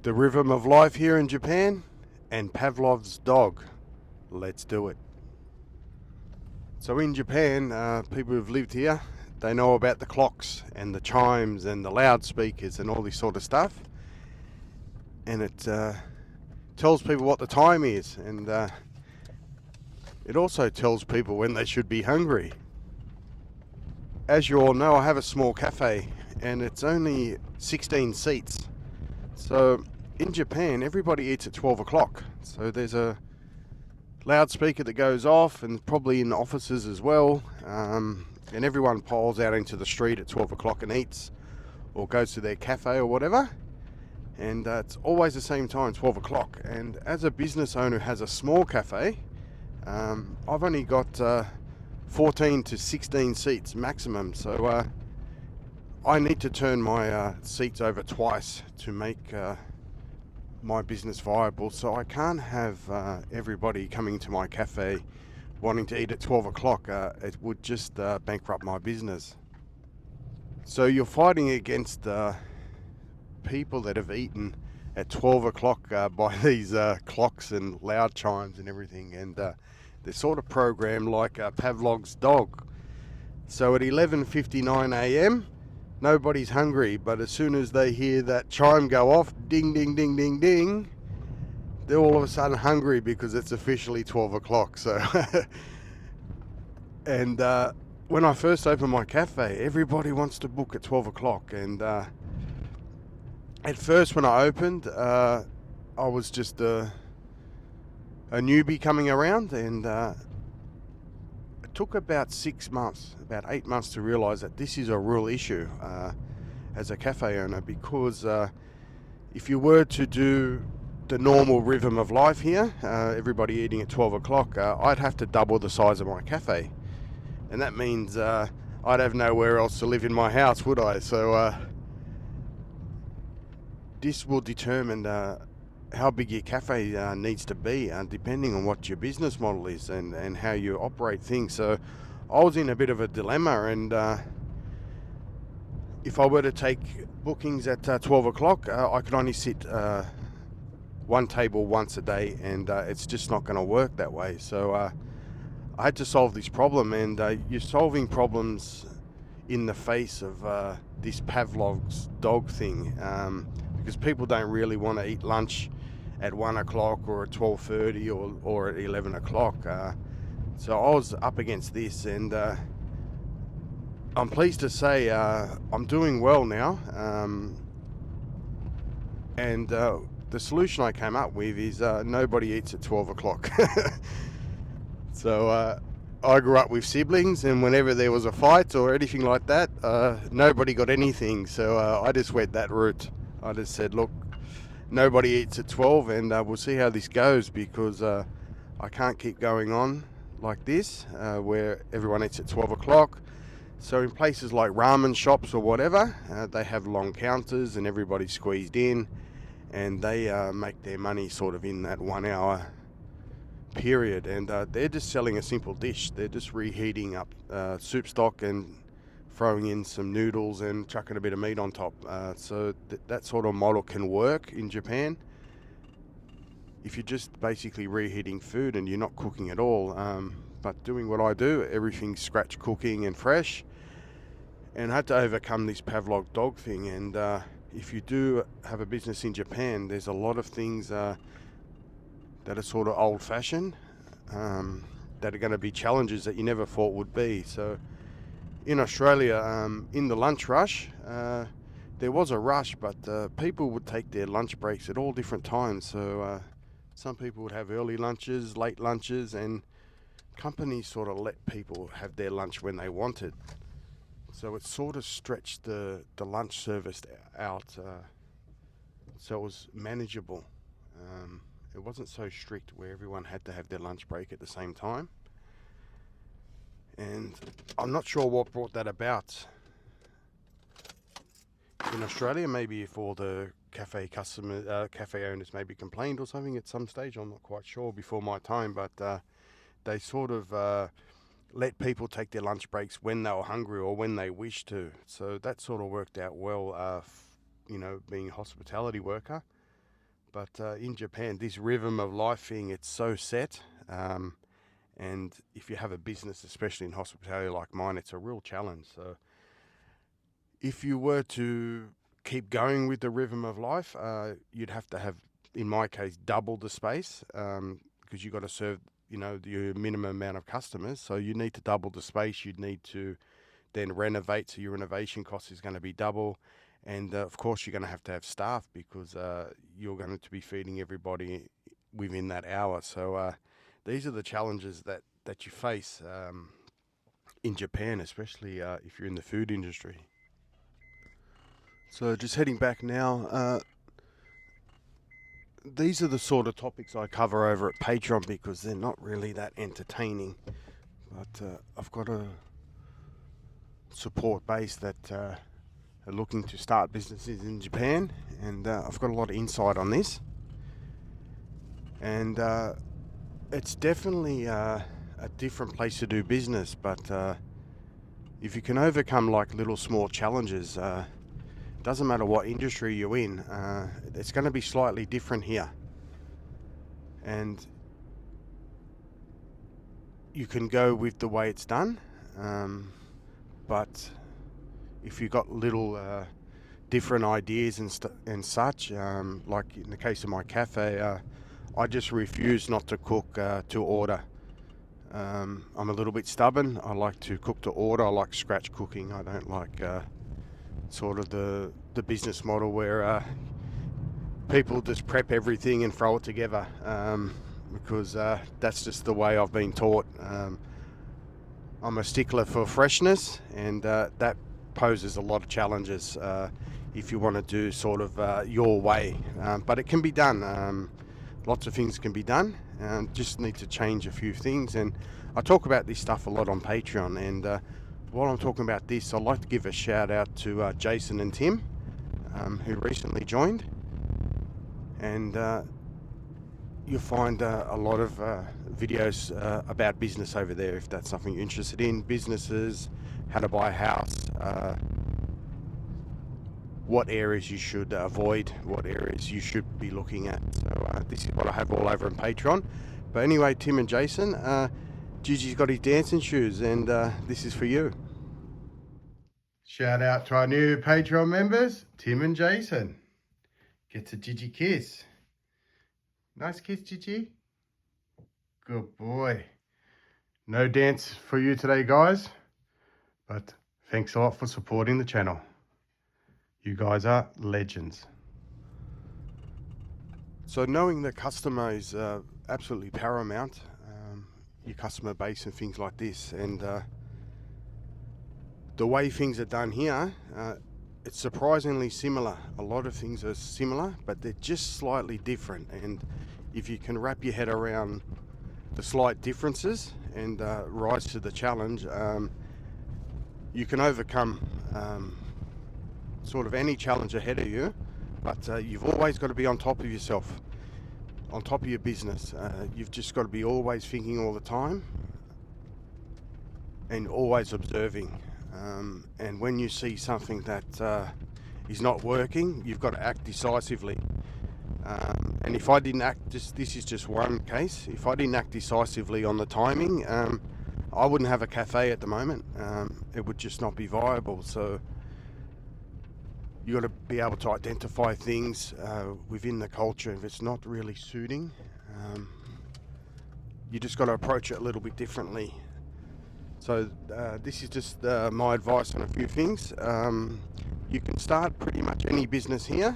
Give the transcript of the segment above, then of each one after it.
The rhythm of life here in Japan and Pavlov's dog. Let's do it. So in Japan, people who've lived here, they know about the clocks and the chimes and the loudspeakers and all this sort of stuff. And it tells people what the time is, and it also tells people when they should be hungry. As you all know, I have a small cafe and it's only 16 seats. So in Japan, everybody eats at 12 o'clock. So there's a loudspeaker that goes off, and probably in offices as well. And everyone piles out into the street at 12 o'clock and eats, or goes to their cafe or whatever. And it's always the same time, 12 o'clock. And as a business owner who has a small cafe, I've only got 14 to 16 seats maximum. So I need to turn my seats over twice to make my business viable. So I can't have everybody coming to my cafe wanting to eat at 12 o'clock. It would just bankrupt my business. So you're fighting against people that have eaten at 12 o'clock by these clocks and loud chimes and everything, and they're sort of programmed like Pavlov's dog. So at 11:59 a.m. nobody's hungry, but as soon as they hear that chime go off, ding ding ding ding ding, they're all of a sudden hungry because it's officially 12 o'clock. So and when I first opened my cafe, everybody wants to book at 12 o'clock, and at first, when I opened, I was just a newbie coming around, and it took about 6 months, about 8 months to realise that this is a real issue as a cafe owner, because if you were to do the normal rhythm of life here, everybody eating at 12 o'clock, I'd have to double the size of my cafe. And that means I'd have nowhere else to live in my house, would I? So this will determine how big your cafe needs to be, depending on what your business model is and how you operate things. So I was in a bit of a dilemma, and if I were to take bookings at 12 o'clock, I could only sit one table once a day, and it's just not going to work that way. So I had to solve this problem, and you're solving problems in the face of this Pavlov's dog thing, because people don't really want to eat lunch at 1 o'clock or at 12:30 or at 11 o'clock. So I was up against this, and I'm pleased to say I'm doing well now. And the solution I came up with is nobody eats at 12 o'clock. So I grew up with siblings, and whenever there was a fight or anything like that, nobody got anything. So I just went that route. I just said, look, nobody eats at 12, and we'll see how this goes, because I can't keep going on like this, where everyone eats at 12 o'clock. So in places like ramen shops or whatever, they have long counters and everybody's squeezed in, and they make their money sort of in that 1 hour period, and they're just selling a simple dish. They're just reheating up soup stock and throwing in some noodles and chucking a bit of meat on top. So that sort of model can work in Japan if you're just basically reheating food and you're not cooking at all. But doing what I do, everything's scratch cooking and fresh, and I had to overcome this Pavlov dog thing. And if you do have a business in Japan, there's a lot of things that are sort of old-fashioned, that are going to be challenges that you never thought would be. So in Australia, in the lunch rush, there was a rush, but people would take their lunch breaks at all different times. So some people would have early lunches, late lunches, and companies sort of let people have their lunch when they wanted. So it sort of stretched the lunch service out, so it was manageable. It wasn't so strict where everyone had to have their lunch break at the same time. And I'm not sure what brought that about in Australia. Maybe if all the cafe owners maybe complained or something at some stage. I'm not quite sure before my time, but they sort of let people take their lunch breaks when they were hungry or when they wished to. So that sort of worked out well, being a hospitality worker. But in Japan, this rhythm of life thing, it's so set. And if you have a business, especially in hospitality like mine, it's a real challenge. So if you were to keep going with the rhythm of life, you'd have to have, in my case, double the space, because you've got to serve, your minimum amount of customers. So you need to double the space. You'd need to then renovate, so your renovation cost is going to be double. And of course, you're going to have staff, because you're going to be feeding everybody within that hour. So these are the challenges that you face in Japan, especially if you're in the food industry. So just heading back now, these are the sort of topics I cover over at Patreon, because they're not really that entertaining. But I've got a support base that are looking to start businesses in Japan, and I've got a lot of insight on this. And it's definitely a different place to do business, but if you can overcome like little small challenges, doesn't matter what industry you're in, it's going to be slightly different here. And you can go with the way it's done, but if you've got little different ideas and such, like in the case of my cafe, I just refuse not to cook to order. I'm a little bit stubborn. I like to cook to order. I like scratch cooking. I don't like sort of the business model where people just prep everything and throw it together, because that's just the way I've been taught. I'm a stickler for freshness, and that poses a lot of challenges if you want to do sort of your way. But it can be done. Lots of things can be done, and just need to change a few things. And I talk about this stuff a lot on Patreon. And while I'm talking about this, I'd like to give a shout out to Jason and Tim, who recently joined. And you'll find a lot of videos about business over there, if that's something you're interested in. Businesses, how to buy a house, what areas you should avoid, what areas you should be looking at. So this is what I have all over on Patreon. But anyway, Tim and Jason, Gigi's got his dancing shoes, and this is for you. Shout out to our new Patreon members, Tim and Jason. Gets a Gigi kiss. Nice kiss, Gigi. Good boy. No dance for you today, guys, but thanks a lot for supporting the channel. You guys are legends. So knowing the customer is absolutely paramount, your customer base and things like this. And the way things are done here, it's surprisingly similar. A lot of things are similar, but they're just slightly different. And if you can wrap your head around the slight differences and rise to the challenge, you can overcome sort of any challenge ahead of you. But you've always got to be on top of yourself, on top of your business. You've just got to be always thinking all the time and always observing. And when you see something that is not working, you've got to act decisively. And if I didn't act, this is just one case, if I didn't act decisively on the timing, I wouldn't have a cafe at the moment. It would just not be viable. So you got to be able to identify things within the culture. If it's not really suiting, you just got to approach it a little bit differently. So this is just my advice on a few things. You can start pretty much any business here,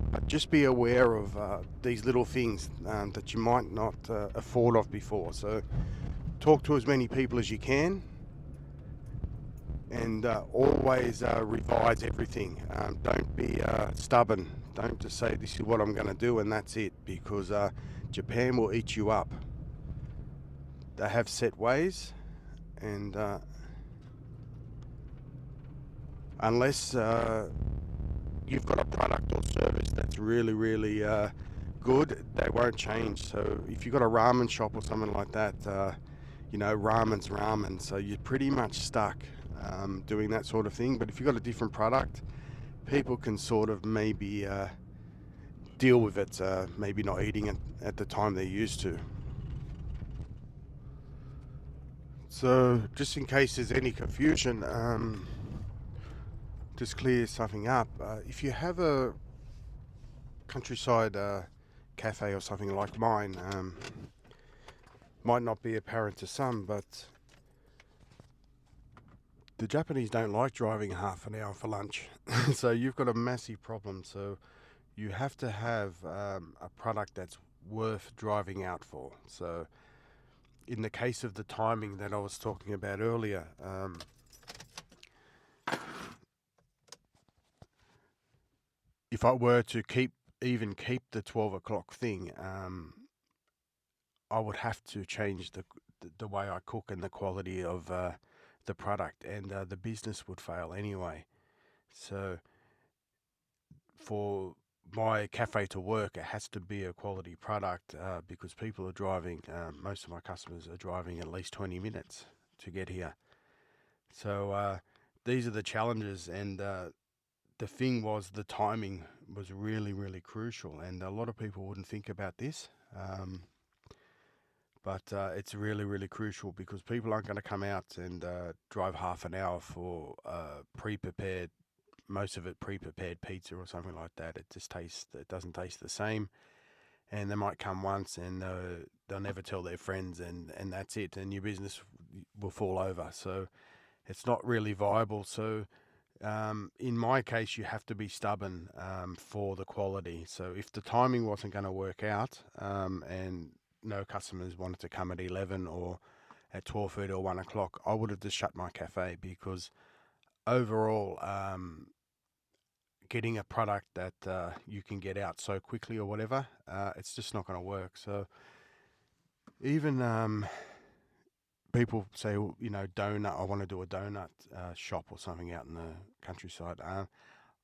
but just be aware of these little things that you might not have thought of before. So talk to as many people as you can, and always revise everything. Don't be stubborn. Don't just say this is what I'm going to do and that's it, because Japan will eat you up. They have set ways, and unless you've got a product or service that's really, really good, they won't change. So if you've got a ramen shop or something like that, ramen's ramen, so you're pretty much stuck doing that sort of thing. But if you've got a different product, people can sort of maybe deal with it, maybe not eating it at the time they're used to. So just in case there's any confusion, just clear something up. If you have a countryside cafe or something like mine, might not be apparent to some, but the Japanese don't like driving half an hour for lunch. So you've got a massive problem. So you have to have a product that's worth driving out for. So in the case of the timing that I was talking about earlier, if I were to keep the 12 o'clock thing, I would have to change the way I cook and the quality of the product, and the business would fail anyway. So for my cafe to work, it has to be a quality product, because people are driving, most of my customers are driving at least 20 minutes to get here. So these are the challenges, and the thing was the timing was really, really crucial, and a lot of people wouldn't think about this. But it's really, really crucial, because people aren't going to come out and drive half an hour for pre-prepared, most of it pre-prepared pizza or something like that. It doesn't taste the same, and they might come once and they'll never tell their friends, and that's it, and your business will fall over. So it's not really viable. So in my case, you have to be stubborn for the quality. So if the timing wasn't going to work out, and no customers wanted to come at 11 or at 12:30 or 1 o'clock, I would have just shut my cafe, because overall, getting a product that you can get out so quickly or whatever, it's just not going to work. So even people say, well, donut, I want to do a donut shop or something out in the countryside.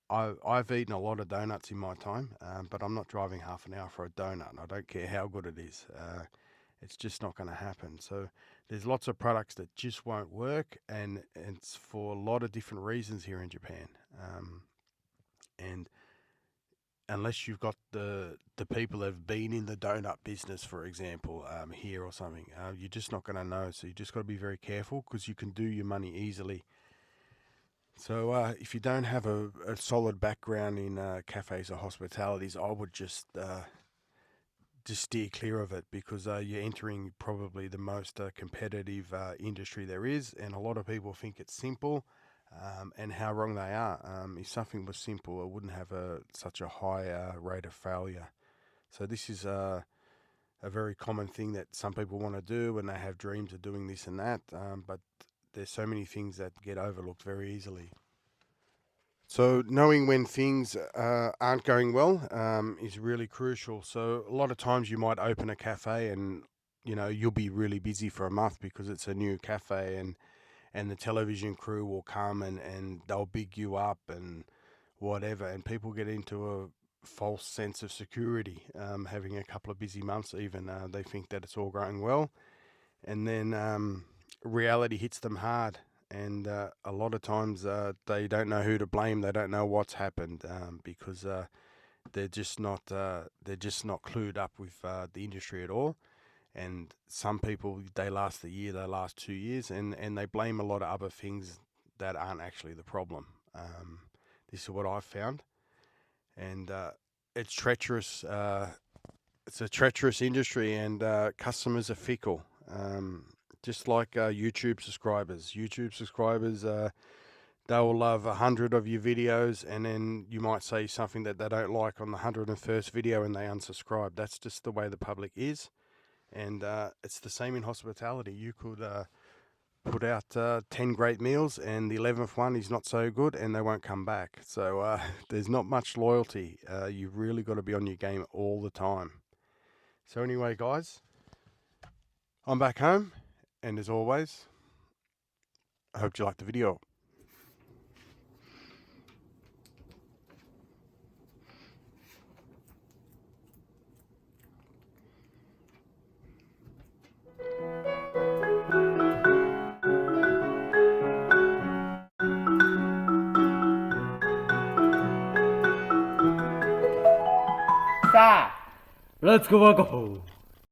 I've eaten a lot of donuts in my time, but I'm not driving half an hour for a donut. I don't care how good it is. It's just not going to happen. So there's lots of products that just won't work, and it's for a lot of different reasons here in Japan. And unless you've got the people that have been in the donut business, for example, here or something, you're just not going to know. So you just got to be very careful, because you can do your money easily. So if you don't have a solid background in cafes or hospitalities, I would just steer clear of it, because you're entering probably the most competitive industry there is, and a lot of people think it's simple, and how wrong they are. If something was simple, it wouldn't have such a high rate of failure. So this is a very common thing that some people want to do, and they have dreams of doing this and that, but there's so many things that get overlooked very easily. So knowing when things aren't going well is really crucial. So a lot of times you might open a cafe, and you'll be really busy for a month because it's a new cafe, and the television crew will come, and they'll big you up and whatever, and people get into a false sense of security, having a couple of busy months even. They think that it's all going well, and then reality hits them hard, and a lot of times they don't know who to blame. They don't know what's happened, because they're just not clued up with the industry at all. And some people, they last a year, they last 2 years, and they blame a lot of other things that aren't actually the problem. This is what I've found, and it's treacherous. It's a treacherous industry, and customers are fickle. Just like YouTube subscribers. They will love 100 of your videos, and then you might say something that they don't like on the 101st video, and they unsubscribe. That's just the way the public is, and it's the same in hospitality. You could put out 10 great meals, and the 11th one is not so good, and they won't come back. So there's not much loyalty. You've really got to be on your game all the time. So anyway, guys, I'm back home, and as always, I hope you liked the video. Let's go back home.